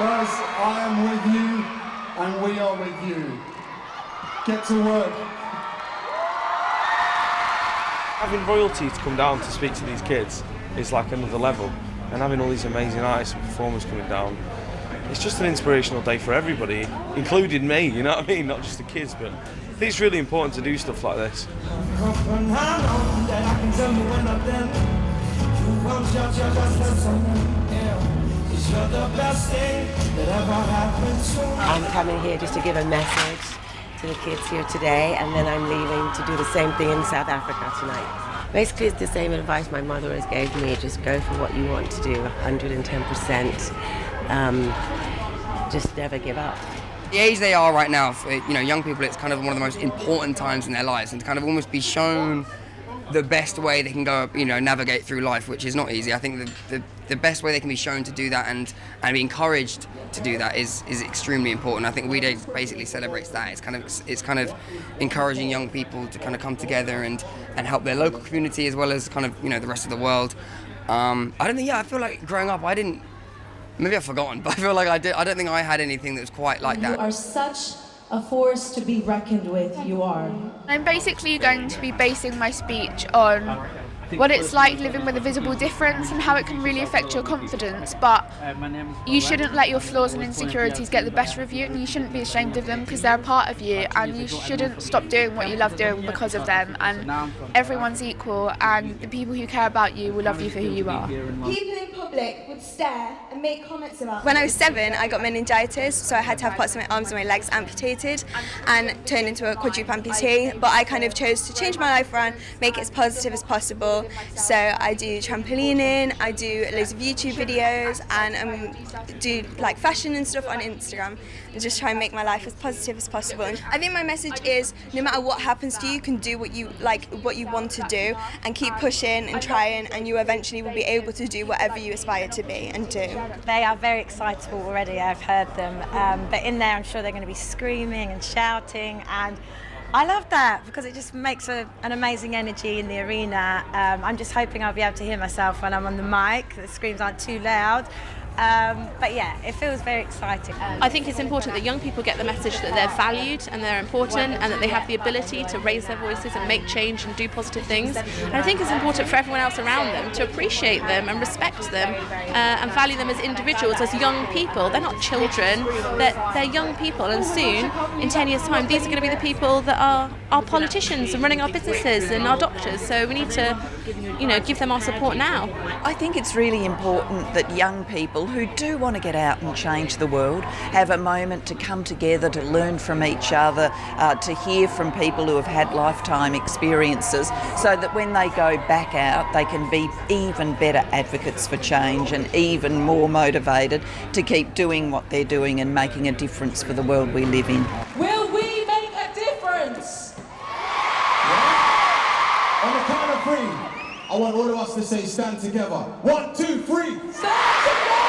Guys, I am with you, and we are with you. Get to work. Having royalty to come down to speak to these kids is like another level, and having all these amazing artists and performers coming down, it's just an inspirational day for everybody, including me, you know what I mean? Not just the kids, but I think it's really important to do stuff like this. I'm coming here just to give a message to the kids here today, and then I'm leaving to do the same thing in South Africa tonight. Basically, it's the same advice my mother has gave me: just go for what you want to do, 110%. Just never give up. The age they are right now, for young people, it's kind of one of the most important times in their lives, and to kind of almost be shown the best way they can go, navigate through life, which is not easy. I think the best way they can be shown to do that and be encouraged to do that is extremely important. I think We Day basically celebrates that. It's kind of encouraging young people to kind of come together and help their local community as well as kind of the rest of the world. I feel like growing up maybe I've forgotten, but I feel like I don't think I had anything that was quite like that. You are such a force to be reckoned with, you are. I'm basically going to be basing my speech on what it's like living with a visible difference and how it can really affect your confidence, but you shouldn't let your flaws and insecurities get the better of you, and you shouldn't be ashamed of them because they're a part of you, and you shouldn't stop doing what you love doing because of them. And everyone's equal, and the people who care about you will love you for who you are. People in public would stare and make comments about When I was 7, I got meningitis, so I had to have parts of my arms and my legs amputated and turned into a quadruple amputee, but I kind of chose to change my life around, make it as positive as possible. So I do trampolining, I do loads of YouTube videos, and do like fashion and stuff on Instagram, and just try and make my life as positive as possible. I think my message is, no matter what happens to you, you can do what you want to do, and keep pushing and trying, and you eventually will be able to do whatever you aspire to be and do. They are very excitable already, I've heard them, but in there I'm sure they're going to be screaming and shouting, and I love that because it just makes an amazing energy in the arena. I'm just hoping I'll be able to hear myself when I'm on the mic, the screams aren't too loud. But yeah, it feels very exciting. I think it's important that young people get the message that they're valued and they're important and that they have the ability to raise their voices and make change and do positive things. And I think it's important for everyone else around them to appreciate them and respect them and value them as individuals, as young people. They're not children, they're young people, and soon, in 10 years' time, these are going to be the people that are our politicians and running our businesses and our doctors. So we need to, give them our support now. I think it's really important that young people who do want to get out and change the world have a moment to come together, to learn from each other, to hear from people who have had lifetime experiences, so that when they go back out they can be even better advocates for change and even more motivated to keep doing what they're doing and making a difference for the world we live in. Will we make a difference? On the count of 3, I want all of us to say stand together. 1, 2, 3. Stand together!